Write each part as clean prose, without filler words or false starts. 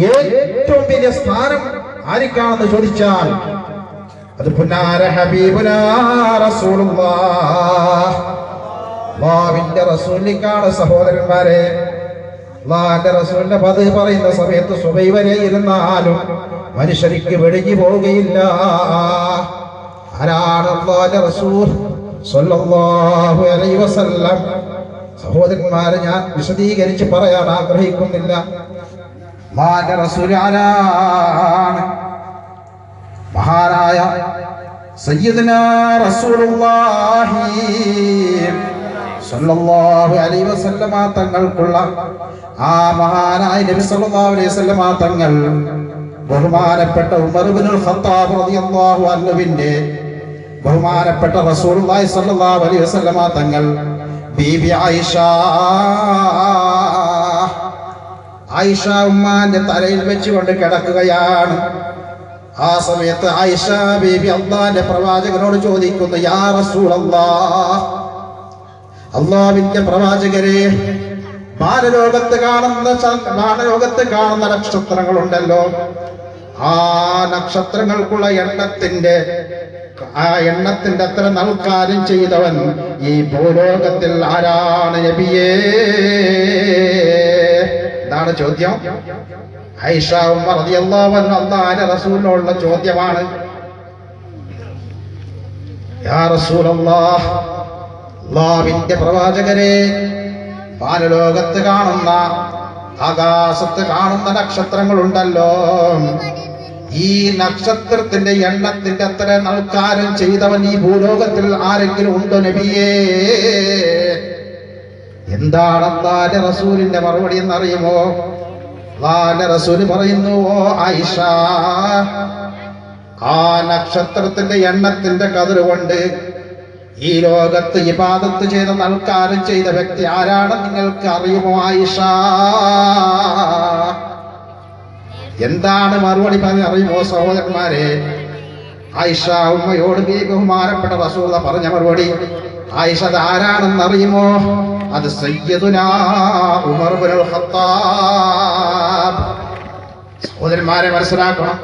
ഏറ്റവും വലിയ സ്ഥാനം ആർക്കാണെന്ന് ചോദിച്ചാൽ അത് പുന്നാര ഹബീബുനാ റസൂലുള്ളാഹ്, അല്ലാഹുവിന്റെ റസൂലിനാണ്. സഹോദരന്മാരെ, അല്ലാഹുവിന്റെ റസൂലിന്റെ പദവി പറയുന്ന സമയത്ത് സുബഹി വരെ ഇരുന്നാലും മനുഷ്യർക്ക് വെടിഞ്ഞു പോവുകയില്ല. ആരാണ് അല്ലാഹുവിന്റെ റസൂൽ സ്വല്ലല്ലാഹു അലൈഹി വസല്ലം? സഹോദരന്മാരെ, ഞാൻ വിശദീകരിച്ച് പറയാൻ ആഗ്രഹിക്കുന്നില്ല. അല്ലാഹുവിന്റെ റസൂൽ ആരാണ്? മഹാനായ സയ്യിദുനാ റസൂലുള്ളാഹി സ്വല്ലല്ലാഹു അലൈഹി വസല്ലമ തങ്ങൾക്കുള്ള ആ മഹാനായ നബി സല്ലല്ലാഹു അലൈഹി വസല്ലമ തങ്ങൾ ബഹുമാനപ്പെട്ട ഉമർ ഇബ്നുൽ ഖത്താബ് റളിയല്ലാഹു അൻഹുവിന്റെ ബഹുമാനപ്പെട്ട റസൂലുള്ളാഹി സ്വല്ലല്ലാഹു അലൈഹി വസല്ലമ തങ്ങൾ ബീബി ആയിഷ ഉമ്മാന്റെ തലയിൽ വെച്ചുകൊണ്ട് കിടക്കുകയാണ്. ആ സമയത്ത് ആയിഷ ബീബി അല്ലാഹുവിന്റെ പ്രവാചകനോട് ചോദിക്കുന്നു, യാ റസൂലല്ലാഹ്, അല്ലാഹുവിന്റെ പ്രവാചകരെ, വാനലോകത്ത് കാണുന്ന നക്ഷത്രങ്ങളുണ്ടല്ലോ, ആ നക്ഷത്രങ്ങൾക്കുള്ള എണ്ണത്തിന്റെ അത്ര നൽകാര്യം ചെയ്തവൻ ഈ ഭൂലോകത്തിൽ ആരാണ് നബിയേ? എന്താണ് ചോദ്യം? ആയിഷ ഉമ്മർ റളിയല്ലാഹു അൻഹ അല്ലാഹുവിന്റെ റസൂലിനോടുള്ള ചോദ്യമാണ്. യാ റസൂലല്ലാഹ്, അല്ലാഹുവിന്റെ പ്രവാചകരെ, വാനലോകത്ത് കാണുന്ന, ആകാശത്ത് കാണുന്ന നക്ഷത്രങ്ങളുണ്ടല്ലോ, ഈ നക്ഷത്രത്തിന്റെ എണ്ണത്തിന്റെ അത്ര നൽകാരം ചെയ്തവൻ ഈ ഭൂലോകത്തിൽ ആരെങ്കിലും ഉണ്ടോ നബിയേ? എന്താണ് അല്ലാഹുവിന്റെ റസൂലിന്റെ മറുപടി എന്നറിയുമോ? അല്ലാഹുവിന്റെ റസൂല് പറയുന്നു, ഓ ആയിഷ, ആ നക്ഷത്രത്തിന്റെ എണ്ണത്തിന്റെ കതിർ കൊണ്ട് ഈ ലോകത്ത് ഇബാദത്ത് ചെയ്ത നൽകാരം ചെയ്ത വ്യക്തി ആരാണ് നിങ്ങൾക്ക് അറിയുമോ ആയിഷ? എന്താണ് മറുപടി അറിയുമോ സഹോദരന്മാരെ? ആയിഷ ഉമ്മയോട് ബഹുമാനപ്പെട്ട റസൂൽ പറഞ്ഞ മറുപടി, ആയിഷ അത് ആരാണെന്ന് അറിയുമോ? അത് സയ്യിദുനാ ഉമർ ഇബ്നുൽ ഖത്താബ്. സഹോദരന്മാരെ മനസ്സിലാക്കണം,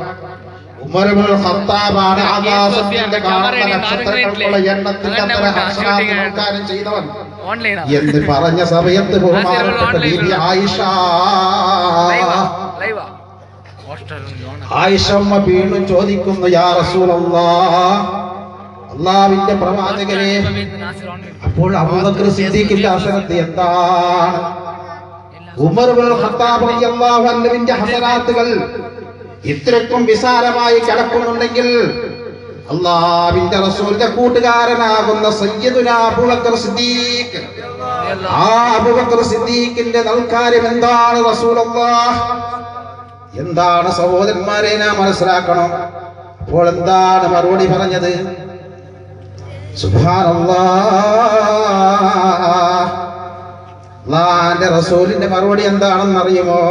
ഉമർ ഇബ്നുൽ ഖത്താബാണ് ആകാശത്തിന്റെ കാണുന്ന നക്ഷത്രങ്ങൾക്കുള്ള എണ്ണത്തിന്റെ അത്ര ഹസ്നാത്കാരം ചെയ്തവൻ എന്ന് പറഞ്ഞ സമയത്ത് ബഹുമാനപ്പെട്ട ബീബി ആയിഷ ഉമ്മ വീണ്ടും ചോദിക്കുന്നു, യാ റസൂലല്ലാഹ്, അല്ലാഹുവിന്റെ പ്രവാചകരെ, അപ്പോൾ അബൂബക്കർ സിദ്ദീഖിന്റെ ഹസനത്ത് എന്താണ്? ഉമർ ഇബ്നുൽ ഖത്താബ് റളിയല്ലാഹു അൻഹുവിന്റെ ഹസനാത്തുകൾ ഇത്രക്കും വിശാലമായി കിടക്കുന്നുണ്ടെങ്കിൽ അല്ലാഹുവിന്റെ റസൂലിന്റെ കൂട്ടുകാരനാകുന്ന സയ്യിദുനാ അബൂബക്കർ സിദ്ദീഖ്, ആ അബൂബക്കർ സിദ്ദീഖിന്റെ നൽകാര്യം എന്താണ് റസൂലല്ലാഹ്? എന്താണ് സഹോദരന്മാരെ നാം മനസ്സിലാക്കണം. അപ്പോൾ എന്താണ് മറുപടി പറഞ്ഞത്? സുബ്ഹാനല്ലാഹ്, അല്ലാഹുവിന്റെ റസൂലിന്റെ മറുപടി എന്താണെന്ന് അറിയുമോ?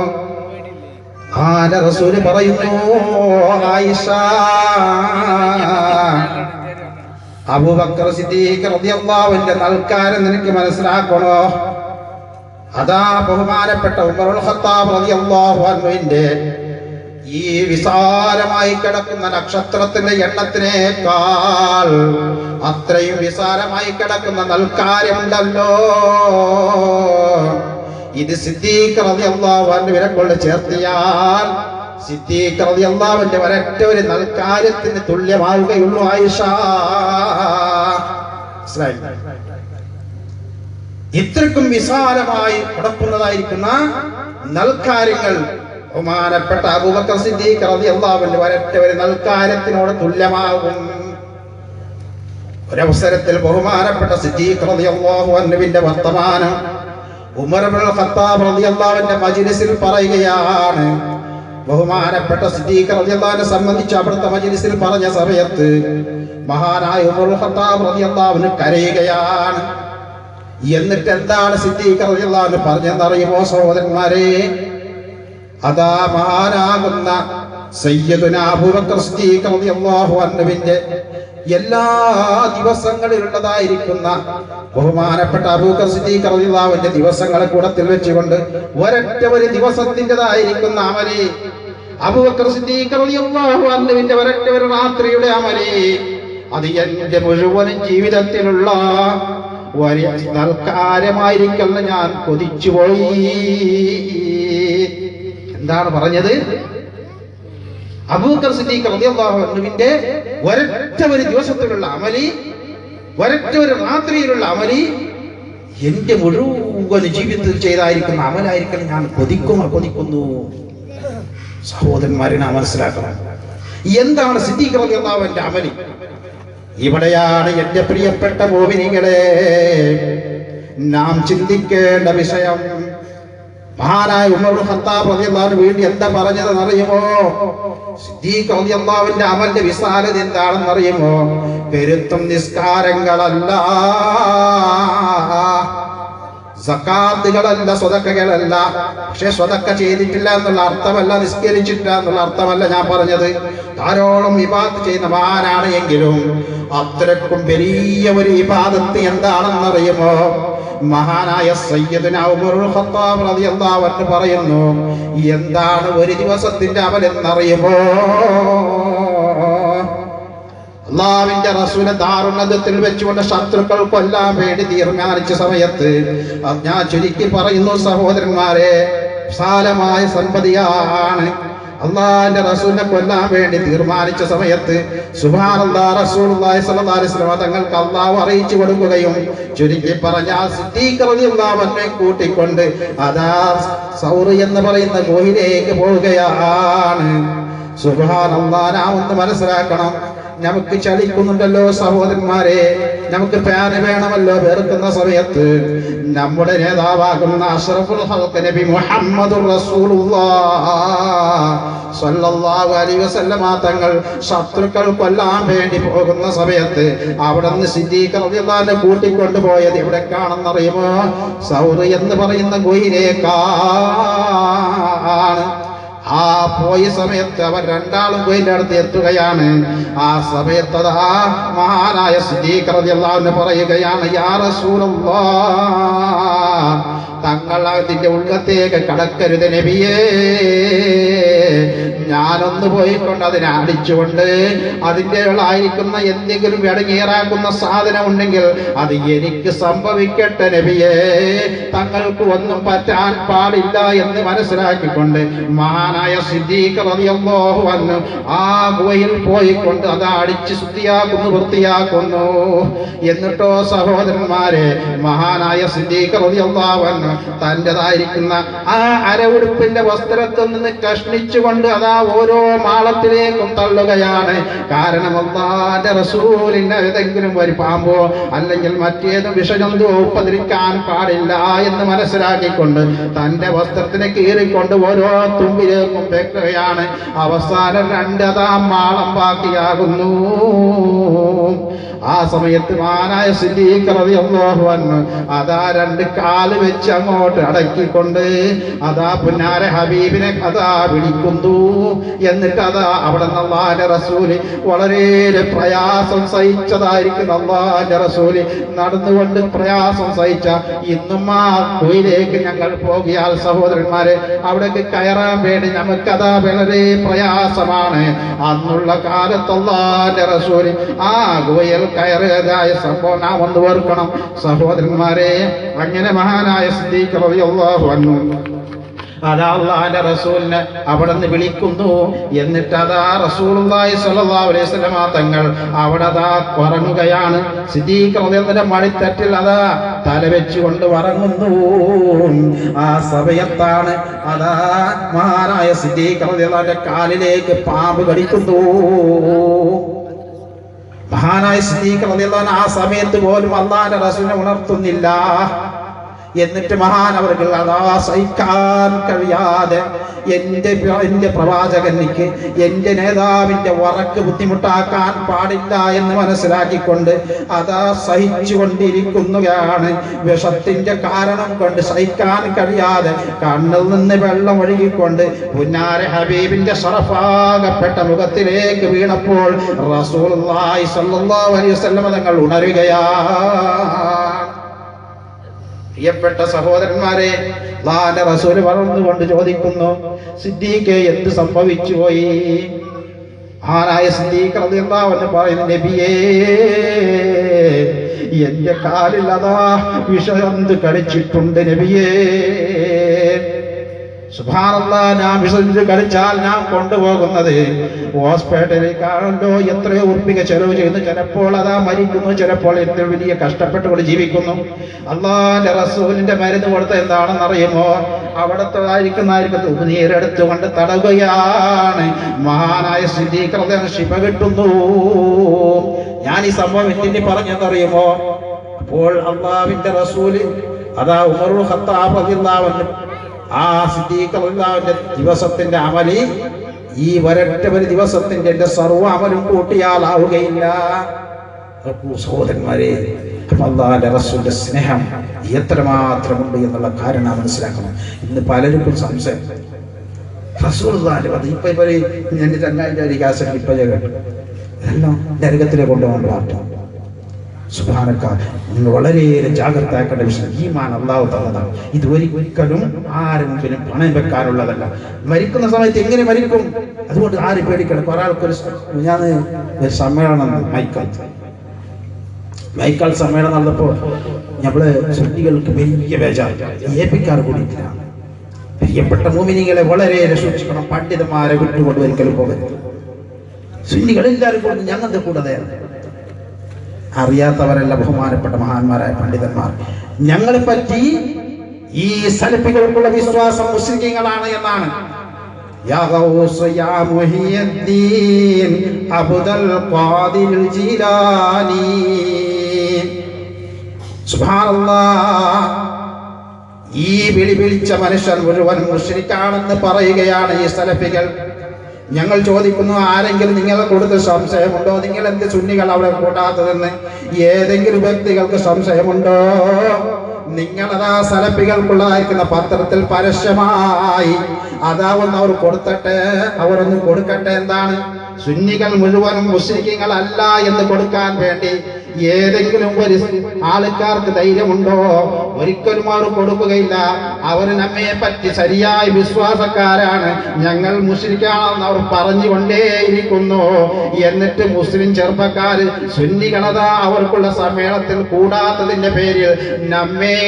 ആന്റെ റസൂല് പറയുന്നു, ആയിഷ, അബൂബക്കർ സിദ്ദീഖ് റളിയല്ലാഹു അൻഹുവിന്റെ നൽകാരം നിനക്ക് മനസ്സിലാക്കണോ? അതാ ബഹുമാനപ്പെട്ട ഉമറുൽ ഖത്താബ് റളിയല്ലാഹു അൻഹുവിന്റെ ഈ വിശാലമായി കിടക്കുന്ന നക്ഷത്രത്തിന്റെ എണ്ണത്തിനേക്കാൾ അത്രയും വിശാലമായി കിടക്കുന്ന നൽകാര്യമുണ്ടല്ലോ, ഇത് സിദ്ദീഖ് റളിയല്ലാഹു അൻഹുവിനെ കൊണ്ട് ചേർത്തിയാൽ സിദ്ദീഖ് റളിയല്ലാഹു അൻഹു ഒരൊറ്റ ഒരു നൽകാര്യത്തിന് തുല്യമാവുകയുള്ളൂ ആയിഷ. ഇത്രക്കും വിശാലമായി കിടക്കുന്നതായിരിക്കുന്ന നൽകാര്യങ്ങൾ ബഹുമാനപ്പെട്ട അബൂബക്കർ സിദ്ദീഖ് റളിയല്ലാഹു അൻഹു ഒരൊറ്റ ഒരു നൽകാര്യത്തിനോട് തുല്യമാകും. ഒരവസരത്തിൽ ബഹുമാനപ്പെട്ട സിദ്ദീഖ് റളിയല്ലാഹു അൻഹുവിന്റെ വർത്തമാനം ഉമർ ഇബ്നുൽ ഖത്താബ് റളിയല്ലാഹു അൻഹു മജ്ലിസിൽ പറയുകയാണ്. ബഹുമാനപ്പെട്ട സിദ്ദീഖ് റളിയല്ലാഹു അൻഹു സംബന്ധിച്ച് അവിടുത്തെ മജ്ലിസിൽ പറഞ്ഞ സമയത്ത് മഹാനായ ഉമർ ഖത്താബ് റളിയല്ലാഹു അൻഹു കരയുകയാണ്. എന്നിട്ട് എന്താണ് സിദ്ദീഖ് റളിയല്ലാഹു അൻഹു പറഞ്ഞതെന്നറിയുമോ സഹോദരന്മാരെ? അതാ മഹാനാകുന്ന സയ്യിദുനാ അബൂബക്കർ സിദ്ദീഖ് റളിയല്ലാഹു അൻഹുവിന്റെ എല്ലാ ദിവസങ്ങളിലുള്ളതായിരിക്കുന്ന ബഹുമാനപ്പെട്ട അബൂബക്കർ സിദ്ദീഖ് റളിയല്ലാഹു അൻഹുവിന്റെ ദിവസങ്ങളെ കൂടത്തിൽ വെച്ചുകൊണ്ട് ഒരൊറ്റ ഒരു ദിവസത്തിൻ്റെതായിരിക്കുന്ന അമലി, അബൂബക്കർ സിദ്ദീഖ് റളിയല്ലാഹു അൻഹുവിന്റെ ഒരൊറ്റ ഒരു രാത്രിയുടെ അമലി, അത് എന്റെ മുഴുവൻ ജീവിതത്തിലുള്ള വലിയ സൽക്കാരമായിരിക്കണം ഞാൻ കൊതിച്ചുപോയി. എന്താണ് പറഞ്ഞത്? അബൂബക്കർ സിദ്ദീഖ് റളിയല്ലാഹു അൻഹുവിന്റെ ഒരൊറ്റ ഒരു ദിവസത്തിലുള്ള അമലി, ഒരൊറ്റ ഒരു രാത്രിയിലുള്ള അമലി എന്റെ മുഴുവൻ ജീവിതത്തിൽ ചെയ്തായിരിക്കുന്ന അമലായിരിക്കണം ഞാൻ കൊതിക്കുന്നു. സഹോദരന്മാരെ നാം മനസ്സിലാക്കണം, എന്താണ് സിദ്ദീഖ് റളിയല്ലാഹു അൻഹുവിന്റെ അമലി? ഇവിടെയാണ് എന്റെ പ്രിയപ്പെട്ട മോമിനികളെ നാം ചിന്തിക്കേണ്ട വിഷയം. മഹാനായ ഉമർ ഖത്താബ് റളിയല്ലാഹു അൻഹു വേണ്ടി എന്താ പറഞ്ഞതെന്ന് അറിയുമോ? സിദ്ദീഖ് റളിയല്ലാഹു അൻഹുവിന്റെ അമലിന്റെ വിശാലത എന്താണെന്ന് അറിയുമോ? പെരുത്തും നിസ്കാരങ്ങളല്ല, സകാത്തുകളല്ല, സ്വതക്കകളല്ല. പക്ഷെ സ്വതക്ക ചെയ്തിട്ടില്ല എന്നുള്ള അർത്ഥമല്ല, നിസ്കരിച്ചിട്ടില്ല എന്നുള്ള അർത്ഥമല്ല ഞാൻ പറഞ്ഞത്. ധാരാളം ഇബാദത്ത് ചെയ്യുന്ന മഹാനാണ് എങ്കിലും അത്രക്കും വലിയ ഒരു ഇബാദത്ത് എന്താണെന്നറിയുമോ? മഹാനായ സയ്യിദുനാ ഉമറുൽ ഖത്താബ് റളിയല്ലാഹു അൻഹു പറയുന്നു, എന്താണ് ഒരു ദിവസത്തിന്റെ അമലെന്നറിയുമോ? അല്ലാഹുവിന്റെ റസൂൽ ദാറുന്നദത്തിൽ വെച്ചുകൊണ്ട് ശത്രുക്കൾ കൊല്ലാൻ വേണ്ടി തീരുമാനിച്ച സമയത്ത്, ഞാൻ ചുരുക്കി പറയുന്നു സഹോദരന്മാരെ, വിശാലമായ സമ്പതിയാണ്. അള്ളാഹിന്റെ റസൂലിനെ കൊല്ലാൻ വേണ്ടി തീരുമാനിച്ച സമയത്ത് സുബ്ഹാനല്ലാഹ്, റസൂലുള്ളാഹി സ്വല്ലല്ലാഹു അലൈഹി വസല്ലം തങ്ങൾക്ക് അള്ളാഹു അറിയിച്ചു കൊടുക്കുകയും ചുരുക്കി പറഞ്ഞാൽ സിദ്ദീഖ് റളിയല്ലാഹു അൻഹു കൂട്ടിക്കൊണ്ട് അതാ സൗർ എന്ന് പറയുന്ന ഗുഹയിലേക്ക് പോവുകയാണ്. സുബ്ഹാനല്ലാഹ്, നാം ഒന്ന് മനസ്സിലാക്കണം, നമുക്ക് ചലിക്കുന്നുണ്ടല്ലോ സഹോദരന്മാരെ, നമുക്ക് ഫാന് വേണമല്ലോ വേർക്കുന്ന സമയത്ത്. നമ്മുടെ നേതാവാകുന്ന അഷ്റഫുൽ ഖൽഖ് നബി മുഹമ്മദുർ റസൂലുള്ളാഹ് സ്വല്ലല്ലാഹു അലൈഹി വസല്ലമ തങ്ങൾ ശത്രുക്കൾ കൊല്ലാൻ വേണ്ടി പോകുന്ന സമയത്ത് അവിടുന്ന് സിദ്ദീഖ് റളിയല്ലാഹു അൻഹു കൂട്ടിക്കൊണ്ടു പോയത് എവിടേക്കാണെന്നറിയുമോ? സൗർ എന്ന് പറയുന്ന ഗുഹയിലേക്കാണ്. ആ പോയ സമയത്ത് അവർ രണ്ടാളും ഗുഹയുടെ അടുത്ത് എത്തുകയാണ്. ആ സമയത്ത് ആ മഹാനായ സിദ്ദീഖ് റളിയല്ലാഹു അൻഹു പറയുകയാണ്, യാ റസൂലല്ലാഹ്, തങ്ങൾ അതിന്റെ ഉള്ളത്തേക്ക് കടക്കരുത് നബിയേ. ഞാനൊന്ന് പോയിക്കൊണ്ട് അതിനെ അടിച്ചുകൊണ്ട് അതിൻ്റെ ആയിരിക്കുന്ന എന്തെങ്കിലും ഇടങ്ങേറാക്കുന്ന സാധനം ഉണ്ടെങ്കിൽ അത് എനിക്ക് സംഭവിക്കട്ടെ നബിയേ, തങ്ങൾക്ക് ഒന്നും പറ്റാൻ പാടില്ല എന്ന് മനസ്സിലാക്കിക്കൊണ്ട് മഹാനായ സിദ്ദീഖ് റളിയല്ലാഹു അൻഹു ആ ഗുഹയിൽ പോയിക്കൊണ്ട് അത് അടിച്ച് ശുദ്ധിയാക്കുന്നു, വൃത്തിയാക്കുന്നു. എന്നിട്ടോ സഹോദരന്മാരെ, മഹാനായ സിദ്ദീഖ് റളിയല്ലാഹു അൻഹു തൻ്റെതായിരിക്കുന്ന ആ അരഉടുപ്പിന്റെ വസ്ത്രത്തിൽ നിന്ന് കഷ്ണിച്ചുകൊണ്ട് അതാ ഓരോ മാളത്തിലേക്കും തള്ളുകയാണ്. കാരണം അല്ലാഹുവിന്റെ റസൂലിന് ഏതെങ്കിലും ഒരു പാമ്പോ അല്ലെങ്കിൽ മറ്റേതും വിഷജന്തുവോ ഉപദ്രവിക്കാൻ പാടില്ല എന്ന് മനസ്സിലാക്കിക്കൊണ്ട് തന്റെ വസ്ത്രത്തിനെ കീറിക്കൊണ്ട് ഓരോ തുമ്പിലേക്കും വെക്കുകയാണ്. അവസാനം രണ്ടതാ മാളം ബാക്കിയാകുന്നു. ആ സമയത്ത് മഹാനായ സിദ്ദീഖ് റളിയല്ലാഹു അൻഹു അതാ രണ്ട് കാല് വെച്ച് അങ്ങോട്ട് അടക്കിക്കൊണ്ട് അതാ പുന്നാര ഹബീബിനെ അതാ വിളിക്കുന്നു. എന്നിട്ട് അതാ അവിടെ നിന്ന് അല്ലാഹുവിന്റെ റസൂല് വളരെ പ്രയാസം സഹിച്ചതായിരിക്കും. അല്ലാഹുവിന്റെ റസൂല് നടന്നുകൊണ്ട് പ്രയാസം സഹിച്ച ഇന്നും ആ കുയിലേക്ക് ഞങ്ങൾ പോകിയാൽ സഹോദരന്മാരെ അവിടേക്ക് കയറാൻ വേണ്ടി നമുക്കതാ വളരെ പ്രയാസമാണ്. അന്നുള്ള കാലത്ത് അല്ലാഹുവിന്റെ റസൂല് ആ ഗുഹയിൽ കയറിയതായ സംഭവം നാം ഒന്ന് ഓർക്കണം സഹോദരന്മാരെ. അങ്ങനെ മഹാനായ സിദ്ദീഖ് റളിയല്ലാഹു അൻഹു അതാ അല്ലാഹുവിന്റെ റസൂലിനെ അവിടെ നിന്ന് വിളിക്കുന്നു. എന്നിട്ട് അതാ റസൂലുള്ളാഹി സ്വല്ലല്ലാഹു അലൈഹി വസല്ലം തങ്ങൾ അവിടെ അതാ ഉറങ്ങുകയാണ്. സിദ്ദീഖ് റളിയല്ലാഹു അൻഹു മടിത്തട്ടിൽ അതാ തല വെച്ചുകൊണ്ട് ഉറങ്ങുന്നു. ആ സമയത്താണ് അതാ മഹാനായ സിദ്ദീഖ് റളിയല്ലാഹു അൻഹുവിന്റെ കാലിലേക്ക് പാമ്പ് കടിക്കുന്നു. മഹാനായ സിദ്ദീഖ് റളിയല്ലാഹു അൻഹു ആ സമയത്ത് പോലും അല്ലാഹുവിന്റെ റസൂലിനെ ഉണർത്തുന്നില്ല. എന്നിട്ട് മഹാനവർകൾ അതാ സഹിക്കാൻ കഴിയാതെ എൻ്റെ പ്രവാചകനിക്ക് എൻ്റെ നേതാവിൻ്റെ വറക്ക് ബുദ്ധിമുട്ടാക്കാൻ പാടില്ല എന്ന് മനസ്സിലാക്കിക്കൊണ്ട് അതാ സഹിച്ചുകൊണ്ടിരിക്കുകയാണ്. വിഷത്തിൻ്റെ കാരണം കൊണ്ട് സഹിക്കാൻ കഴിയാതെ കണ്ണിൽ നിന്ന് വെള്ളം ഒഴുകിക്കൊണ്ട് പുന്നാര ഹബീബിന്റെ ശറഫാകപ്പെട്ട മുഖത്തിലേക്ക് വീണപ്പോൾ റസൂലുള്ളാഹി സ്വല്ലല്ലാഹു അലൈഹി വസല്ലം തങ്ങൾ ഉണരുകയാണ്. പ്രിയപ്പെട്ട സഹോദരന്മാരെ, അല്ലാഹുവിന്റെ റസൂൽ വളർന്നുകൊണ്ട് ചോദിക്കുന്നു, സിദ്ദീഖേ എന്ത് സംഭവിച്ചു പോയി? ആരായ സിദ്ദീഖ് റളിയല്ലാഹു അൻഹു പറയുന്നു, നബിയേ എന്റെ കാലിൽ അതാ വിഷജന്തു കടിച്ചിട്ടുണ്ട് നബിയേ. സുബ്ഹാനല്ലാഹ്, ഞാൻ വിഷജന്തു കടിച്ചാൽ ഞാൻ കൊണ്ടുപോകുന്നത് ഹോസ്പിറ്റലിലേക്കാണല്ലോ. എത്രയോ ഉറുപ്പിക ചെലവ് ചെയ്യുന്നു. ചിലപ്പോൾ അതാ മരിക്കുന്നു, ചിലപ്പോൾ എത്ര വലിയ കഷ്ടപ്പെട്ടുകൊണ്ട് ജീവിക്കുന്നു. അല്ലാഹുവിന്റെ റസൂലിന്റെ മരുന്ന് കൊടുത്ത എന്താണെന്ന് അറിയുമോ? അവിടത്തേതായിരിക്കുന്ന ഉമിനീരെടുത്തുകൊണ്ട് തടവുകയാണ്. മഹാനായ സിദ്ദീഖ് റളിയല്ലാഹു ശിഫ കിട്ടുന്നു. ഞാൻ ഈ സംഭവം എന്തിന് പറഞ്ഞെന്നറിയുമോ? അപ്പോൾ അല്ലാഹുവിന്റെ റസൂല് അതാ ഉമറുൽ ഖത്താബ് റളിയല്ലാഹു അൻഹു ആ സിദ്ദീഖ് റളിയല്ലാഹുവിന്റെ ദിവസത്തിന്റെ അമലി ഈ ഒരൊറ്റ ഒരു ദിവസത്തിന്റെ എന്റെ സർവ്വ അമലും കൂട്ടിയാലാവുകയില്ല. സഹോദരന്മാരെ, അല്ലാഹുവിന്റെ റസൂലിന്റെ സ്നേഹം എത്രമാത്രമുണ്ട് എന്നുള്ള കാരണം മനസ്സിലാക്കണം. ഇന്ന് പലർക്കും സംശയം, റസൂലുള്ളാഹി അത് ഇപ്പൊ എന്റെ ചങ്ങായിന്റെ ഒരു കാസറ്റ് ഇപ്പൊ കേട്ടു, എല്ലാം നരകത്തിലെ കൊണ്ടുപോകാൻ പാർട്ടാണ്. സുബ്ഹാനക, നിങ്ങൾ വളരെയേറെ ജാഗ്രത ആക്കേണ്ട വിഷയം. ഈമാൻ അല്ലാഹു തന്നതാണ്. ഇത് ഒരിക്കലും ആരും മുമ്പിലും പണയം വെക്കാനുള്ളതല്ല. മരിക്കുന്ന സമയത്ത് എങ്ങനെ മരിക്കും? അതുകൊണ്ട് ആരും പേടിക്കണം. കുറെ ആൾക്കൊരു ഞാൻ ഒരു സമ്മേളനം മൈക്കാൽ സമ്മേളനം നടന്നപ്പോൾ നമ്മള് സുന്നികൾക്ക് വലിയ ബേജാർ, ഏൽപ്പിക്കാർ കൂടിയിട്ടില്ല. പ്രിയപ്പെട്ട മുഅ്മിനീങ്ങളെ വളരെയേറെ സൂക്ഷിക്കണം. പണ്ഡിതന്മാരെ വിട്ടുകൊണ്ട് ഒരിക്കലും പോകരുത്. സുന്നികൾ എല്ലാവരും കൂടി ഞങ്ങളുടെ കൂടതയാണ്. അറിയാത്തവരല്ല ബഹുമാനപ്പെട്ട മഹാന്മാരായ പണ്ഡിതന്മാർ. ഞങ്ങളെ പറ്റി ഈ സലഫികൾക്കുള്ള വിശ്വാസം മുസ്ലിങ്ങളാണ് എന്നാണ്. യാ ഗൗസ് യാ മുഹിയുദ്ദീൻ അബ്ദുൽ ഖാദിർ ജീലാനി. സുബ്ഹാനല്ലാഹ്, ഈ വിളിച്ച മനുഷ്യൻ മുഴുവൻ മുശ്രിക്കാണെന്ന് പറയുകയാണ് ഈ സലഫികൾ. ഞങ്ങൾ ചോദിക്കുന്നു, ആരെങ്കിലും നിങ്ങളെ കൊടുത്ത് സംശയമുണ്ടോ? നിങ്ങൾ എന്ത് സുന്നികൾ അവിടെ കൂട്ടാത്തതെന്ന് ഏതെങ്കിലും വ്യക്തികൾക്ക് സംശയമുണ്ടോ? നിങ്ങളതാ സലഫികൾക്കുള്ളതായിരിക്കുന്ന പത്രത്തിൽ പരസ്യമായി അതാവുന്ന അവർ കൊടുത്തട്ടെ, അവരൊന്നും കൊടുക്കട്ടെ. എന്താണ്? സുന്നികൾ മുഴുവനും മുസ്ലിങ്ങളല്ല എന്ന് കൊടുക്കാൻ വേണ്ടി ഏതെങ്കിലും ഒരു ആൾക്കാർക്ക് ധൈര്യമുണ്ടോ? ഒരിക്കലും അവർ കൊടുക്കുകയില്ല. അവർ നമ്മെ പറ്റി ശരിയായ വിശ്വാസക്കാരാണ്, ഞങ്ങൾ മുസ്ലിക്കാണെന്ന് അവർ പറഞ്ഞുകൊണ്ടേയിരിക്കുന്നു. എന്നിട്ട് മുസ്ലിം ചെറുപ്പക്കാർ സുന്നികളതാ അവർക്കുള്ള സമ്മേളനത്തിൽ കൂടാത്തതിന്റെ പേരിൽ നമ്മെ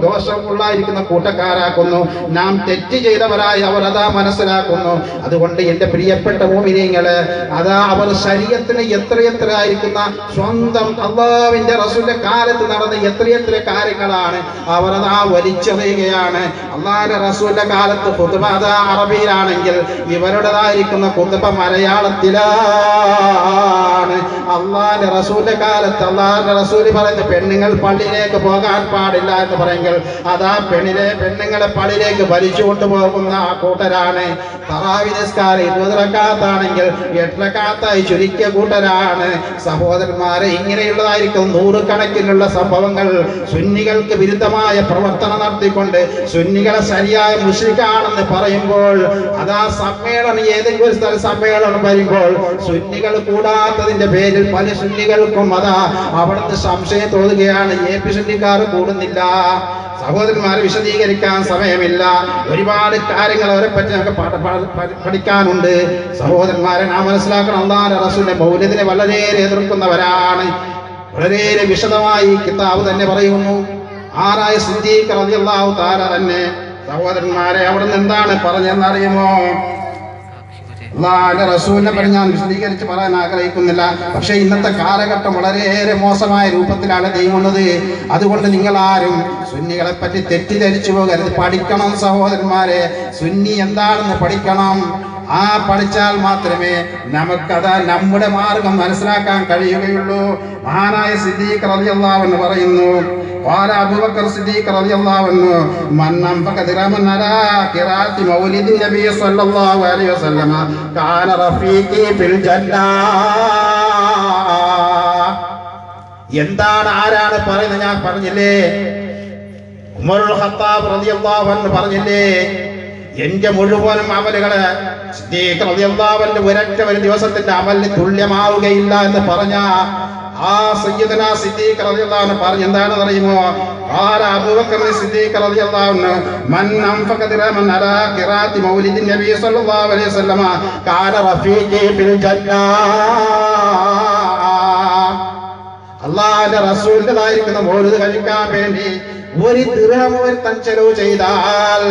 ദോഷമുള്ളായിരിക്കുന്ന കൂട്ടക്കാരാക്കുന്നു. നാം തെറ്റ് ചെയ്തവരായി അവർ അതാ മനസ്സിലാക്കുന്നു. അതുകൊണ്ട് എന്റെ പ്രിയപ്പെട്ട മുഅ്മിനീങ്ങളെ, അതാ അവർ ശരീഅത്തിന് എത്രയെത്ര ആയിരിക്കുന്ന സ്വന്തം അല്ലാഹുവിന്റെ റസൂലിന്റെ കാലത്ത് നടന്ന എത്രയെത്ര കാര്യങ്ങളാണ് അവർ അതാ വലിച്ചെറിയുകയാണ്. അല്ലാഹുവിന്റെ റസൂലിന്റെ കാലത്ത് ഖുതുബ അതാ അറബിയിലാണെങ്കിൽ ഇവരുടേതായിരിക്കുന്ന ഖുതുബ മലയാളത്തിലാണ്. അല്ലാഹുവിന്റെ റസൂലിന്റെ കാലത്ത് അല്ലാഹുവിന്റെ റസൂൽ പറയുന്ന പെണ്ണുങ്ങൾ പള്ളിയിലേക്ക് പോകാൻ പാടില്ല എന്ന് പറയുമെങ്കിൽ അതാ പെണ്ണുങ്ങളെ പള്ളിയിലേക്ക് വലിച്ചു കൊണ്ടുപോകുന്ന ആ കൂട്ടരാണ്. തറാവി നിസ്കാരം 20 റക്അത്താണെങ്കിൽ 8 റക്അത്തായി ചുരുക്കിയ കൂട്ടരാണ്. സഹോദരന്മാരെ, ഇങ്ങനെയുള്ളതായിരിക്കും നൂറുകണക്കിനുള്ള സംഭവങ്ങൾ. സുന്നികൾക്ക് വിരുദ്ധമായ പ്രവർത്തനം നടത്തിക്കൊണ്ട് സുന്നികളെ ശരിയായ മുശ്രിക്കാണെന്ന് പറയുമ്പോൾ അതാ സമ്മേളനം, ഏതെങ്കിലും ഒരു സ്ഥല സമ്മേളനം വരുമ്പോൾ സുന്നികൾ കൂടാത്തതിന്റെ പേരിൽ പല സുന്നികൾക്കും അതാ അവിടുത്തെ സംശയം തോന്നുകയാണ്. AP സുന്നിക്കാർ കൂടുന്നില്ല. സഹോദരന്മാരെ, വിശദീകരിക്കാൻ സമയമില്ല. ഒരുപാട് കാര്യങ്ങൾ അവരെ പറ്റി നമുക്ക് പഠിക്കാനുണ്ട്. സഹോദരന്മാരെ, നാം മനസ്സിലാക്കണം, അല്ലാഹുവിന്റെ റസൂലിന്റെ മൗലിദിനെ വളരെയേറെ എതിർക്കുന്നവരാണ്. വളരെയേറെ വിശദമായി കിതാബ് തന്നെ പറയുന്നു. ആരായ സിദ്ദീഖ് റളിയല്ലാഹു തആല തന്നെ. സഹോദരന്മാരെ, അവിടുന്ന് എന്താണ് പറഞ്ഞെന്നറിയുമോ? അല്ലാഹുവിന്റെ റസൂലിനെ പറ്റി ഞാൻ വിശദീകരിച്ച് പറയാൻ ആഗ്രഹിക്കുന്നില്ല. പക്ഷേ ഇന്നത്തെ കാലഘട്ടം വളരെയേറെ മോശമായ രൂപത്തിലാണ് നീങ്ങുന്നത്. അതുകൊണ്ട് നിങ്ങൾ ആരും സുന്നികളെ പറ്റി തെറ്റിദ്ധരിച്ചു പോകരുത്. പഠിക്കണം സഹോദരന്മാരെ, സുന്നി എന്താണെന്ന് പഠിക്കണം. പഠിച്ചാൽ മാത്രമേ നമുക്കത് നമ്മുടെ മാർഗം മനസ്സിലാക്കാൻ കഴിയുകയുള്ളൂ. മഹാനായ സിദ്ദീഖ് റളിയല്ലാഹു അൻഹു പറയുന്നു, قال أبو بكر الصديق رضي الله عنه من أنفق درهما على قراءة مولد النبي صلى الله عليه وسلم كان رفيقي في الجنة. എന്താണ് ആരാണ് പറയുന്നത്? ഞാൻ പറഞ്ഞില്ലേ, ഉമറുൽ ഖത്താബ് റളിയല്ലാഹു അൻഹു പറഞ്ഞില്ലേ, എന്റെ മുഴുവനും അമലുകള് സിദ്ദീഖ് റളിയല്ലാഹു അൻഹു ഒരൊറ്റ ഒരു ദിവസത്തിന്റെ അമലിന് തുല്യമാവുകയില്ല എന്ന് പറഞ്ഞ ആ സയ്യിദുനാ സിദ്ദീഖ് റളിയല്ലാഹു അൻഹു പറഞ്ഞു എന്താണെന്ന് അറിയുമോ? ഖാല അബൂബക്കർ സിദ്ദീഖ് റളിയല്ലാഹു അൻഹു മൻ അൻഫഖ ദിർഹമൻ അലാ ഖിറാഅത്തി മൗലിദിൻ നബി സ്വല്ലല്ലാഹു അലൈഹി വസല്ലം കാന റഫീഖി ഫിൽ ജന്ന. അല്ലാഹുവിന്റെ റസൂലിന്റേതായിരിക്കുന്ന മൗലിദ് കഴിക്കാൻ വേണ്ടി ഒരു ദിർഹം ഒരുത്തൻ ചെലവ് ചെയ്താൽ,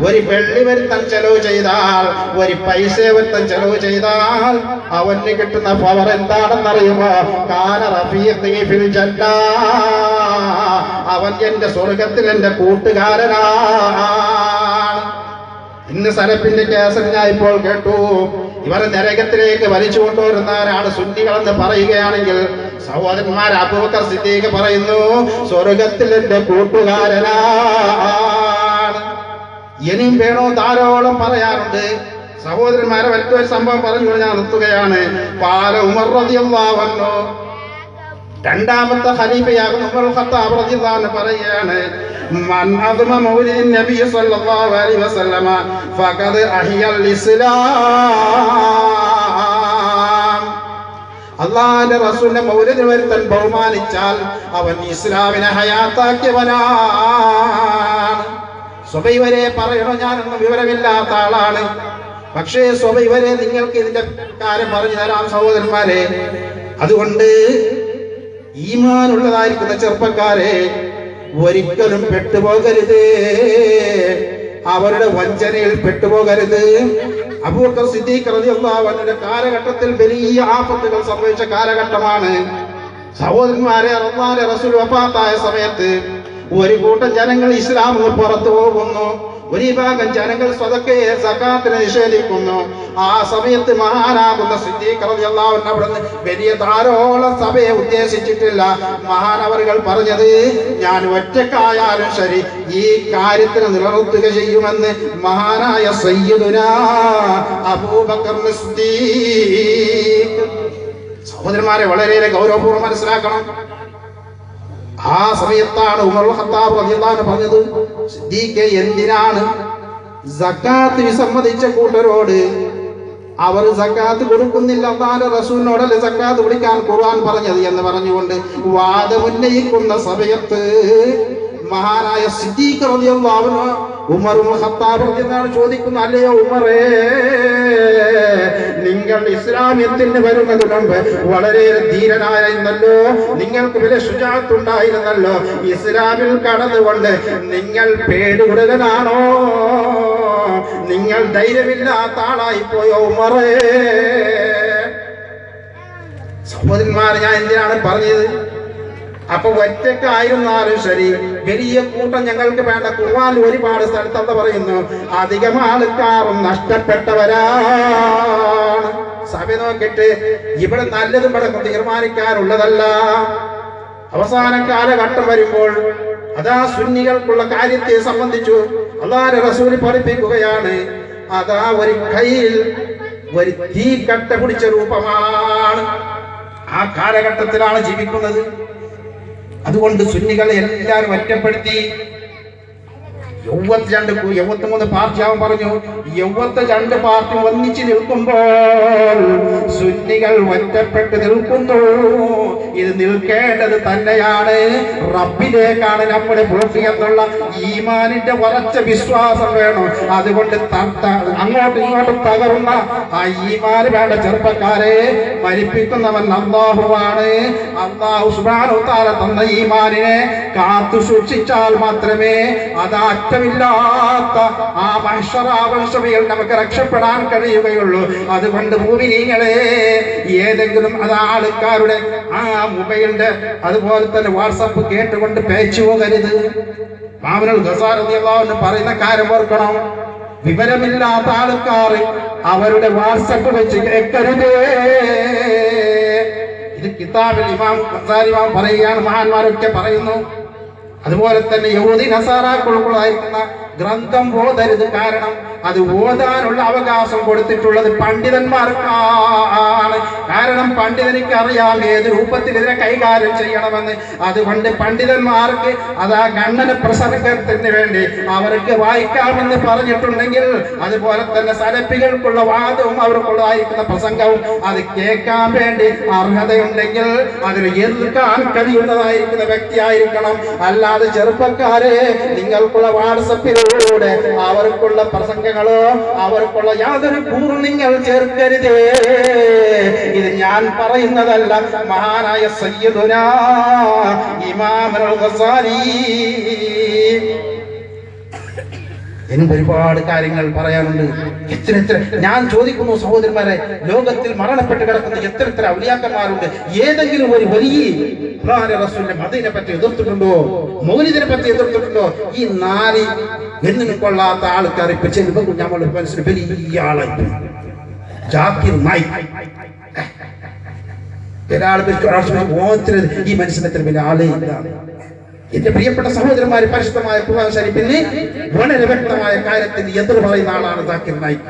ഒരു വെള്ളി ഒരുത്തൻ ചെലവ് ചെയ്താൽ, ഒരു പൈസ ഒരുത്തൻ ചെലവ് ചെയ്താൽ അവന് കിട്ടുന്ന പവർ എന്താണെന്നറിയുമോ? കാന റഫീഖി ഫിൽ ജന്ന. അവൻ എന്റെ സ്വർഗത്തിൽ എന്റെ കൂട്ടുകാരനാണ്. ഇന്ന് സലഫിന്റെ കേസിൽ ഞാൻ ഇപ്പോൾ കേട്ടു, ഇവർ നരകത്തിലേക്ക് വലിച്ചു കൊണ്ടുവരുന്നവരാണ് സുന്നികളെന്ന് പറയുകയാണെങ്കിൽ, സഹോദരന്മാർ അബൂബക്കർ സിദ്ദീഖ് പറയുന്നു സ്വർഗത്തിൽ എന്റെ കൂട്ടുകാരനാണ്. ഇനിയും വേണോ? ധാരാളം പറയാറുണ്ട്. സഹോദരന്മാരെ മറ്റൊരു സംഭവം പറഞ്ഞു ഞാൻ നിർത്തുകയാണ്. ഖാല ഉമർ റളിയല്ലാഹു അൻഹു, രണ്ടാമത്തെ ഖലീഫയാകുന്ന ഉമറുൽ ഖത്താബ് റളിയല്ലാഹു അൻഹു പറയുകയാണ്, മൻ അദ്മ മൗലിദിൻ നബി സ്വല്ലല്ലാഹു അലൈഹി വസല്ലമ ഫഖദ് അഹിയൽ ഇസ്ലാം. അല്ലാഹുവിന്റെ റസൂലിന്റെ മൗലിദ് വരുത്തൻ ബഹുമാനിച്ചാൽ അവൻ ഇസ്ലാമിനെ ഹയാത്താക്കിയവനാണ്. സ്വബൈ വരെ പറയണോ? ഞാനൊന്നും വിവരമില്ലാത്ത ആളാണ്, പക്ഷേ സ്വബൈ വരെ നിങ്ങൾക്ക് ഇതിന്റെ കാര്യം പറഞ്ഞു തരാം സഹോദരന്മാരെ. അതുകൊണ്ട് ഈമാനുള്ളതായിരിക്കുന്ന ചെറുപ്പക്കാരെ ഒരിക്കലും പെട്ടുപോകരുത്, അവരുടെ വഞ്ചനയിൽ പെട്ടുപോകരുത്. അബൂബക്കർ സിദ്ദീഖ് റളിയല്ലാഹു അൻഹുവിന്റെ കാലഘട്ടത്തിൽ വലിയ ആപത്തുകൾ സംഭവിച്ച കാലഘട്ടമാണ് സഹോദരന്മാരെ. അല്ലാഹുവിന്റെ റസൂൽ വഫാത്തായ സമയത്ത് ഒരു കൂട്ടം ജനങ്ങൾ ഇസ്ലാമിന് പുറത്തു പോകുന്നു, ഒരു വിഭാഗം ജനങ്ങൾ സ്വതക്കയെ സകാത്തിനെ നിഷേധിക്കുന്നു. ആ സമയത്ത് മഹാനാകുന്ന സിദ്ദീഖ് റളിയല്ലാഹു അൻഹു അവിടുന്ന് വലിയ ധാരാളം സഭയെ ഉദ്ദേശിച്ചിട്ടില്ല. മഹാനവറുകൾ പറഞ്ഞത്, ഞാൻ ഒറ്റക്കായാലും ശരി ഈ കാര്യത്തിന് നിലനിർത്തുക ചെയ്യുമെന്ന് മഹാനായ സയ്യിദുനാ അബൂബക്കർ സിദ്ദീഖ്. സഹോദരന്മാരെ വളരെയേറെ ഗൗരവപൂർവ്വം മനസ്സിലാക്കണം. ആ സമയത്താണ് ഉമറുൽ ഖത്താബ് റളിയല്ലാഹു അൻഹു പറഞ്ഞത്, സിദ്ദീഖേ, എന്തിനാണ് സക്കാത്ത് വിസമ്മതിച്ച കൂട്ടരോട് അവർ സക്കാത്ത് കൊടുക്കുന്നില്ല, അല്ലാഹുവിന്റെ റസൂലിനോടല്ലേ സക്കാത്ത് കൊടുക്കാൻ ഖുർആൻ പറഞ്ഞത് എന്ന് പറഞ്ഞുകൊണ്ട് വാദമുന്നയിക്കുന്ന സമയത്ത് മഹാനായ സിദ്ദീഖ് റളിയല്ലാഹു അൻഹു ഉമറുൽ ഖത്താബ് റളിയല്ലാഹു അൻഹു ചോദിക്കുന്നു, അല്ലയോ ഉമറേ, നിങ്ങൾ ഇസ്ലാമിയത്തിന് വരുന്നതിന് മുമ്പ് വളരെ ധീരനായിരുന്നല്ലോ, നിങ്ങൾക്ക് വലിയ ശുജാഅത്ത് ഉണ്ടായിരുന്നല്ലോ, ഇസ്ലാമിൽ കടന്നുകൊണ്ട് നിങ്ങൾ പേടികുടലനാണോ? നിങ്ങൾ ധൈര്യമില്ലാത്ത ആളായി പോയോ ഉമറേ? സഹോദരന്മാർ, ഞാൻ എന്തിനാണ് പറഞ്ഞത്? അപ്പൊ ഒറ്റക്കായിരുന്നാലും ശരി, വലിയ കൂട്ടം ഞങ്ങൾക്ക് വേണ്ട. ഖുർആൻ ഒരുപാട് സ്ഥലത്ത് എന്താ പറയുന്നു, അധികം ആൾക്കാരും നഷ്ടപ്പെട്ടവരാണ്. സഭ നോക്കിയിട്ട് ഇവിടെ നല്ലതും പടക്കം തീരുമാനിക്കാനുള്ളതല്ല. അവസാന കാലഘട്ടം വരുമ്പോൾ അതാ സുന്നികൾക്കുള്ള കാര്യത്തെ സംബന്ധിച്ചു അല്ലാഹുവിന്റെ റസൂൽ പഠിപ്പിക്കുകയാണ്, അതാ ഒരു കയ്യിൽ ഒരു തീ കട്ട പിടിച്ച രൂപമാണ്. ആ കാലഘട്ടത്തിലാണ് ജീവിക്കുന്നത്. അതുകൊണ്ട് സുന്നികളെ എല്ലാവരും ഒറ്റപ്പെടുത്തി 73 പാർട്ടി അവൻ പറഞ്ഞു. 72 പാർട്ടി ഒന്നിച്ച് നിൽക്കുമ്പോൾ സുന്നികൾ ഒറ്റപ്പെട്ട് നിൽക്കുന്നു. ഇത് നിൽക്കേണ്ടത് തന്നെയാണ്. റബ്ബിലേക്കാണ് നമ്മുടെ പോക്ക് എന്നുള്ള ഈമാനിന്റെ ഉറച്ച വിശ്വാസം വേണം. അതുകൊണ്ട് അങ്ങോട്ടും ഇങ്ങോട്ടും തകർന്ന ആ ഈമാൻ വേണ്ട ചെറുപ്പക്കാരെ. മരിപ്പിക്കുന്നവൻ അല്ലാഹുവാണ്. അല്ലാഹു സുബ്ഹാനഹു വ തആല തന്ന ഈമാനിനെ കാത്തു സൂക്ഷിച്ചാൽ മാത്രമേ അത് അറ്റമില്ലാത്ത ആ മഹ്ശറാവൽ നമുക്ക് രക്ഷപ്പെടാൻ കഴിയുകയുള്ളൂ. അതുകൊണ്ട് മുഅ്മിനീങ്ങളെ, ഏതെങ്കിലും ആൾക്കാരുടെ ആ മൊബൈലിന്റെ അതുപോലെ തന്നെ വാട്സപ്പ് കേട്ടുകൊണ്ട് പേച്ചു പോകരുത്. ഇമാമുൽ ഗസാലി റളിയല്ലാഹു അൻഹു പറയുന്ന കാര്യം ഓർക്കണം. വിവരമില്ലാത്ത ആൾക്കാർ അവരുടെ വാട്സപ്പ് വെച്ച് കേൾക്കരുതേ. ഇത് കിതാബിൽ ഇമാം ഗസാലി പറയുകയാണ്, മഹാന്മാരൊക്കെ പറയുന്നു. അതുപോലെ തന്നെ യഹൂദി നസാറാക്കുള്ളതായിരിക്കുന്ന ഗ്രന്ഥം ഓതരുത്. കാരണം അത് ഓതാനുള്ള അവകാശം കൊടുത്തിട്ടുള്ളത് പണ്ഡിതന്മാർക്കാണ്. കാരണം പണ്ഡിതനിക്ക് അറിയാം ഏത് രൂപത്തിൽ ഇതിനെ കൈകാര്യം ചെയ്യണമെന്ന്. അതുകൊണ്ട് പണ്ഡിതന്മാർക്ക് അതാ ഗണ്ണന പ്രസംഗത്തിന് വേണ്ടി അവർക്ക് വായിക്കാമെന്ന് പറഞ്ഞിട്ടുണ്ടെങ്കിൽ, അതുപോലെ തന്നെ സലഫികൾക്കുള്ള വാദവും അവർക്കുള്ളതായിരിക്കുന്ന പ്രസംഗവും അത് കേൾക്കാൻ വേണ്ടി അർഹതയുണ്ടെങ്കിൽ അതിന് എതിർക്കാൻ കഴിയുന്നതായിരിക്കുന്ന വ്യക്തിയായിരിക്കണം. അല്ലാതെ ചെറുപ്പക്കാരെ നിങ്ങൾക്കുള്ള വാട്സപ്പിലൂടെ അവർക്കുള്ള പ്രസംഗങ്ങളോ അവർക്കുള്ള യാതൊരു കൂറും നിങ്ങൾ ചേർക്കരുതേ. ഇത് ഞാൻ പറയുന്നതല്ല, മഹാനായ സയ്യിദുനാ ഇമാം ഗസാലി. എനിക്ക് ഒരുപാട് കാര്യങ്ങൾ പറയാനുണ്ട്. എത്ര ഞാൻ ചോദിക്കുന്നു സഹോദരന്മാരെ, ലോകത്തിൽ മരണപ്പെട്ട് കിടക്കുന്ന എത്ര ഔലിയാക്കന്മാരുണ്ട്. ഏതെങ്കിലും ഒരു വലിയ റസൂലിന്റെ മദീനെ പറ്റി എതിർത്തിട്ടുണ്ടോ? മൗലിദിനെ പറ്റി എതിർത്തിട്ടുണ്ടോ? ഈ നാല് എന്നിനും കൊള്ളാത്ത ആൾക്കാർ ഇപ്പൊ ചെല്ലുമ്പോൾ നമ്മൾ മനസ്സിൽ വലിയ ആളായി ജാക്കിർ നായിക് ഈ മനുഷ്യനെ വലിയ ആളേ ഇല്ല. എന്റെ പ്രിയപ്പെട്ട സഹോദരന്മാരെ, പരിശുദ്ധമായ ഖുർആൻ ശരീഫിൽ വളരെ വ്യക്തമായ കാര്യത്തിൽ എതിർ പറയുന്ന ആളാണ് ജാക്കിർ നായിക്.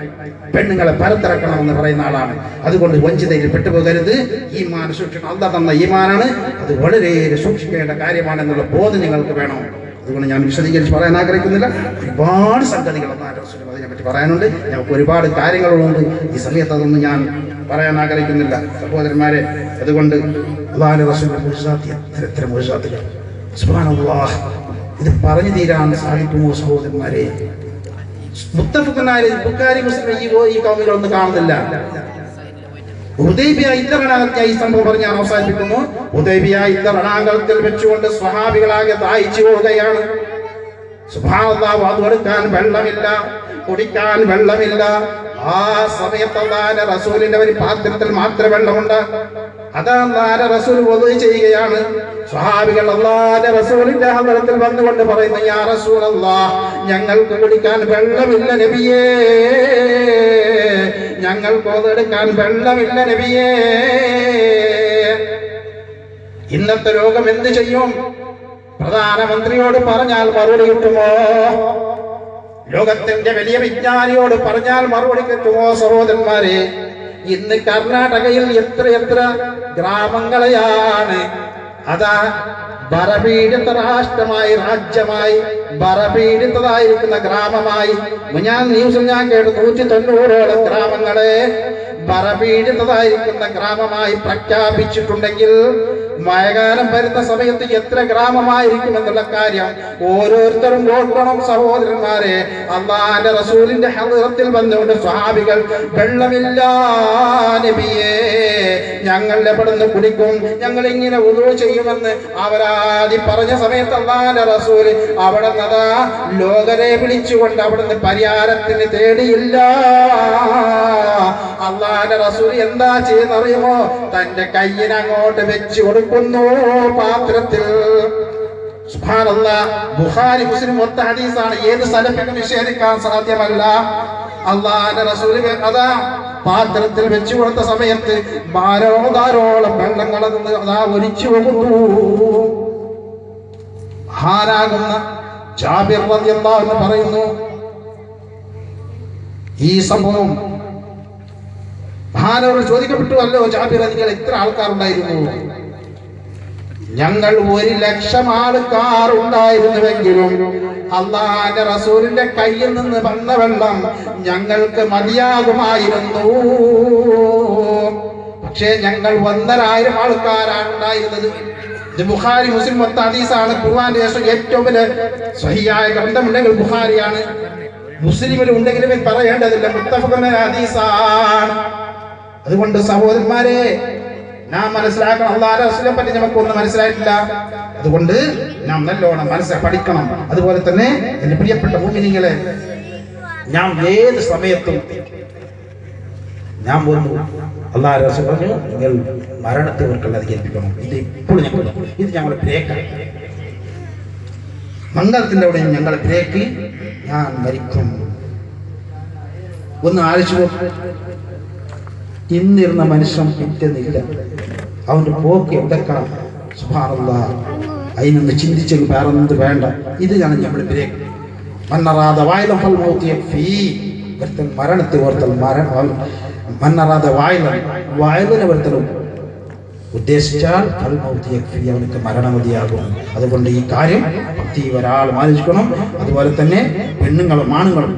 പെണ്ണുങ്ങളെ പരത്തിറക്കണമെന്ന് പറയുന്ന ആളാണ്. അതുകൊണ്ട് വഞ്ചിതയിൽ പെട്ടുപോകരുത്. ഈമാൻ സൂക്ഷിക്കണം. അല്ലാഹ് തന്ന ഈമാനാണ്, അത് വളരെ സൂക്ഷിക്കേണ്ട കാര്യമാണെന്നുള്ള ബോധം നിങ്ങൾക്ക് വേണം. അതുകൊണ്ട് ഞാൻ വിശദീകരിച്ച് പറയാൻ ആഗ്രഹിക്കുന്നില്ല. ഒരുപാട് സംഗതികൾ അതിനെപ്പറ്റി പറയാനുണ്ട്. ഞങ്ങൾക്ക് ഒരുപാട് കാര്യങ്ങളുണ്ട്. ഈ സമയത്ത് അതൊന്നും ഞാൻ പറയാൻ ആഗ്രഹിക്കുന്നില്ല സഹോദരന്മാരെ. അതുകൊണ്ട് അല്ലാഹുവിന്റെ റസൂലിന്റെ മുഅ്ജിസാത്ത്, എത്ര മുഅ്ജിസാത്തുകൾ സുബ്ഹാനല്ലാഹ്, ഇത് പറഞ്ഞു തീരാൻ സാധിക്കുമോ സഹോദരന്മാരെ? മുത്തഫഖുനായ ബുഖാരി മുസ്ലിം ഈ കൗമികളൊന്നും കാണുന്നില്ല. ഹുദൈബിയ യുദ്ധരണാങ്കത്തിൽ ഈ സംഭവം പറഞ്ഞ് ഞാൻ അവസാനിപ്പിക്കുന്നു. ഹുദൈബിയ യുദ്ധരണാങ്കത്തിൽ വെച്ചുകൊണ്ട് സ്വഹാബികളാകെ ദാഹിച്ചു പോവുകയാണ്. സുബ്ഹാനല്ലാഹ്, വാതുകൊടുക്കാൻ വെള്ളമില്ല, കുടിക്കാൻ വെള്ളമില്ല. ആ സമയത്ത് അല്ലാഹുവിന്റെ റസൂലിന്റെ ഒരു പാത്രത്തിൽ മാത്രം വെള്ളമുണ്ട്. അതാ അല്ലാഹുവിന്റെ റസൂൽ വുളൂ ചെയ്യുകയാണ്. സ്വഹാബികൾ അല്ലാഹുവിന്റെ റസൂലിന്റെ ഹദ്റത്തിൽ വന്നുകൊണ്ട് പറയുന്നു, യാ റസൂലല്ലാഹ്, ഞങ്ങൾക്ക് കുടിക്കാൻ വെള്ളമില്ല നബിയേ, ഞങ്ങൾക്ക് ഓതെടുക്കാൻ വെള്ളമില്ല നബിയേ. ഇന്നത്തെ രോഗം എന്ത് ചെയ്യും? പ്രധാനമന്ത്രിയോട് പറഞ്ഞാൽ മറുപടി കിട്ടുമോ? ലോകത്തിന്റെ വലിയ വിജ്ഞാനിയോട് പറഞ്ഞാൽ മറുപടി കിട്ടുമോ? സഹോദരന്മാരെ, ഇന്ന് കർണാടകയിൽ എത്ര ഗ്രാമങ്ങളെയാണ് അതാ ബറപീഡിത രാഷ്ട്രമായി, രാജ്യമായി, ബറപീഡിതമായിരിക്കുന്ന ഗ്രാമമായി. ഞാൻ ന്യൂസിൽ ഞാൻ കേട്ടു 190ഓളം ഗ്രാമങ്ങളെ ബറപീഡിതമായിരിക്കുന്ന ഗ്രാമമായി പ്രഖ്യാപിച്ചിട്ടുണ്ടെങ്കിൽ മഴക്കാലം വരുന്ന സമയത്ത് എത്ര ഗ്രാമമായിരിക്കും എന്നുള്ള കാര്യം ഓരോരുത്തരും ഓർക്കണം സഹോദരന്മാരെ. അല്ലാഹുവിന്റെ റസൂലിന്റെ ഹദ്റത്തിൽ വന്നുകൊണ്ട് സ്വഹാബികൾ, വെള്ളമില്ല നബിയേ, ഞങ്ങൾ എവിടുന്ന് കുടിക്കും, ഞങ്ങൾ ഇങ്ങനെ വുളൂ ചെയ്യുമെന്ന് അവരാദി പറഞ്ഞ സമയത്ത് അല്ലാഹുവിന്റെ റസൂല് അവിടെ നിന്നതാ ലോകരെ വിളിച്ചുകൊണ്ട് അവിടുന്ന് പരിഹാരത്തിന് തേടിയില്ല. അല്ലാഹുവിന്റെ റസൂൽ എന്താ ചെയ്യുന്നറിയുമോ? തന്റെ കയ്യിന് അങ്ങോട്ട് വെച്ച് കൊടുക്കുന്നു പാത്രത്തിൽ. സുബ്ഹാനല്ലാഹ്, ബുഖാരി മുസ്ലിം ഒത്ത ഹദീസാണ്. ഏത് സലഫിനും നിഷേധിക്കാൻ സാധ്യമല്ല. അല്ലാഹുവിന്റെ റസൂൽ അതാ പാത്രത്തിൽ വെച്ചു കൊടുത്ത സമയത്ത് ധാരോളം വെള്ളങ്ങൾ അതാ ഒലിച്ചു പോകുന്നു. മഹാനാകുന്ന ജാബിർ റളിയല്ലാഹു അൻഹു പറയുന്നു, ഈ സംഭവം മഹാനവരോട് ചോദിക്കപ്പെട്ടു, അല്ലോ ജാബിർ, നിങ്ങൾ എത്ര ആൾക്കാരുണ്ടായിരുന്നു? ഞങ്ങൾ 1,00,000 ആൾക്കാർ ഉണ്ടായിരുന്നുവെങ്കിലും അല്ലാഹുവിന്റെ റസൂലിന്റെ കയ്യിൽ നിന്ന് വന്ന വെള്ളം ഞങ്ങൾക്ക് മതിയാകുമായിരുന്നു. പക്ഷേ ഞങ്ങൾ 1,500 ആൾക്കാരാണ് ഉണ്ടായിരുന്നത്. ഇത് ബുഖാരി മുസ്ലിം ഒത്ത ഹദീസാണ്. ഖുർആന്റെ ശേഷം ഏറ്റവും വലിയ സ്വഹീഹായ ഗ്രന്ഥമുണ്ടെങ്കിൽ ബുഖാരിയാണ്. മുസ്ലിമിൽ ഉണ്ടെങ്കിലും പറയേണ്ടതില്ല, മുത്തഫഖുന ഹദീസാണ്. അതുകൊണ്ട് സഹോദരന്മാരെ, നാം മനസ്സിലാക്കണം, അല്ലാഹുവിന്റെ റസൂലിനെ പറ്റി നമുക്കൊന്നും മനസ്സിലായിട്ടില്ല. അതുകൊണ്ട് നാം നല്ലോണം പഠിക്കണം. അതുപോലെ തന്നെ എന്റെ പ്രിയപ്പെട്ട മുഅ്മിനീങ്ങളെ, ഞാൻ ഏത് സമയത്തും ഞാൻ പോലും അല്ലാഹുവിന്റെ റസൂൽ പറഞ്ഞു, നിങ്ങൾ മരണത്തെ ഓർക്കൽ അധികരിപ്പിക്കണം. ഇത് ഇപ്പോഴും ഇത് ഞങ്ങളുടെ ബ്രേക്കാണ്. മംഗളത്തിന്റെ അവിടെ ഞങ്ങളുടെ ബ്രേക്ക്, ഞാൻ മരിക്കും, ഒന്ന് ആലോചിച്ചു. ഇന്നിരുന്ന മനുഷ്യൻ പിറ്റെന്നില്ല, അവന്റെ പോക്ക് എവിടെക്കാം. സുബ്ഹാനല്ലാഹ്, അതിനൊന്ന് ചിന്തിച്ചെങ്കിൽ വേറെ എന്ത് വേണ്ട. ഇതാണ് നമ്മൾ മന്നറാത വായിലം ഫൽ മൗതിയ ഫീ, ഒരുത്തൻ മരണത്തെ ഓർത്തൽ മന്നറാത വായിലിനെ ഒരുത്തലും ഉദ്ദേശിച്ചാൽ ഫൽ മൗതിയ ഫീ, അവനക്ക് മരണമതിയാകും. അതുകൊണ്ട് ഈ കാര്യം ഒരാൾ ആലോചിക്കണം. അതുപോലെ തന്നെ പെണ്ണുങ്ങളും ആണുങ്ങളും.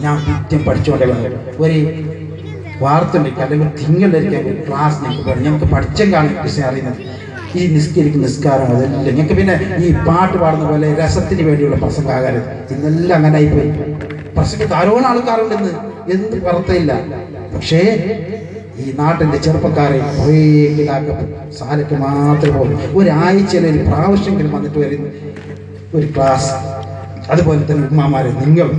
ഞാൻ നിത്യം പഠിച്ചുകൊണ്ടേ വന്നു. ഒരു വാർത്തയുണ്ട്, അല്ലെങ്കിൽ തിങ്കളിരിക്കാൻ ക്ലാസ് ഞങ്ങൾക്ക് പറഞ്ഞു. ഞങ്ങൾക്ക് പഠിച്ചെങ്കാണ് വിഷയം അറിയുന്നത്. ഈ നിസ്കാരം അതെല്ലാം ഞങ്ങൾക്ക്. പിന്നെ ഈ പാട്ട് പാടുന്ന പോലെ രസത്തിന് വേണ്ടിയുള്ള പ്രസംഗാകരുത്. ഇന്നെല്ലാം അങ്ങനെ ആയിപ്പോയി. പ്രസംഗം ധാരാളം ആൾക്കാരുണ്ടെന്ന് എന്ത് വാർത്തയില്ല. പക്ഷേ ഈ നാട്ടിൻ്റെ ചെറുപ്പക്കാരെ കുറേ സാലയ്ക്ക് മാത്രമേ പോകും. ഒരാഴ്ചയിൽ ഒരു പ്രാവശ്യമെങ്കിലും വന്നിട്ട് വരുന്ന ഒരു ക്ലാസ്. അതുപോലെ തന്നെ ഉമ്മാമാരെ, നിങ്ങൾ